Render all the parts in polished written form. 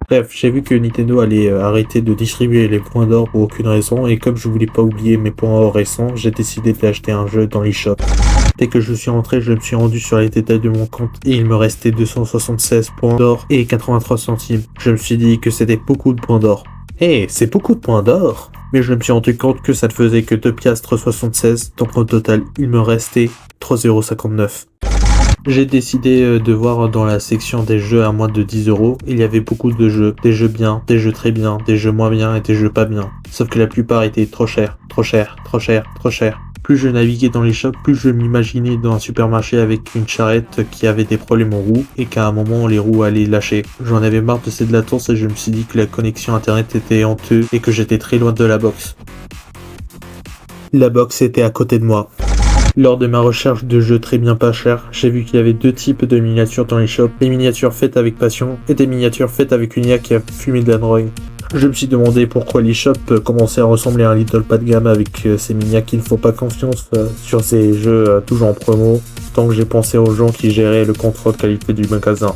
Bref, j'ai vu que Nintendo allait arrêter de distribuer les points d'or pour aucune raison, et comme je voulais pas oublier mes points or récents, j'ai décidé d'acheter un jeu dans l'eShop. Dès que je suis rentré, je me suis rendu sur les détails de mon compte et il me restait 276 points d'or et 83 centimes. Je me suis dit que c'était beaucoup de points d'or. C'est beaucoup de points d'or! Mais je me suis rendu compte que ça ne faisait que 2 piastres 76, donc au total, il me restait 3,59 €. J'ai décidé de voir dans la section des jeux à moins de 10 €. Il y avait beaucoup de jeux, des jeux bien, des jeux très bien, des jeux moins bien et des jeux pas bien. Sauf que la plupart étaient trop chers, trop chers, trop chers, trop chers. Plus je naviguais dans les shops, plus je m'imaginais dans un supermarché avec une charrette qui avait des problèmes aux roues et qu'à un moment les roues allaient lâcher. J'en avais marre de cette latence et je me suis dit que la connexion internet était honteuse et que j'étais très loin de la box. La box était à côté de moi. Lors de ma recherche de jeux très bien pas chers, j'ai vu qu'il y avait deux types de miniatures dans les shops, des miniatures faites avec passion et des miniatures faites avec une IA qui a fumé de la drogue. Je me suis demandé pourquoi l'eShop commençait à ressembler à un Lidl pas de gamme avec ces minias qui ne font pas confiance sur ces jeux toujours en promo, tant que j'ai pensé aux gens qui géraient le contrôle qualité du magasin.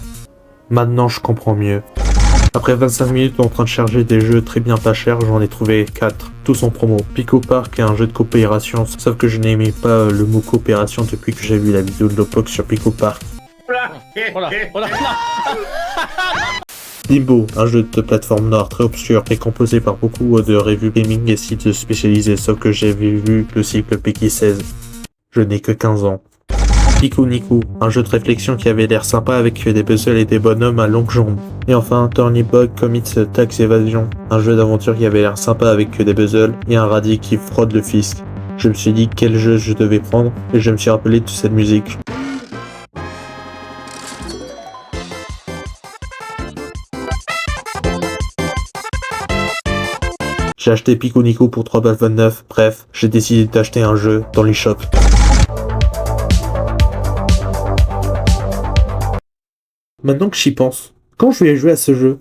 Maintenant je comprends mieux. Après 25 minutes en train de charger des jeux très bien pas chers, j'en ai trouvé 4, tous en promo. Pico Park est un jeu de coopération, sauf que je n'aimais pas le mot coopération depuis que j'ai vu la vidéo de Lopok sur Pico Park. Limbo, un jeu de plateforme noir très obscur et composé par beaucoup de revues gaming et sites spécialisés, sauf que j'avais vu le cycle Peki 16. Je n'ai que 15 ans. Pico Niku, un jeu de réflexion qui avait l'air sympa avec des puzzles et des bonhommes à longues jambes. Et enfin, Tony Bug Commits Tax Evasion, un jeu d'aventure qui avait l'air sympa avec des puzzles et un radis qui fraude le fisc. Je me suis dit quel jeu je devais prendre et je me suis rappelé de cette musique. J'ai acheté Pico Niku pour 3,29 €, bref, j'ai décidé d'acheter un jeu dans l'eShop. Maintenant que j'y pense, quand je vais jouer à ce jeu?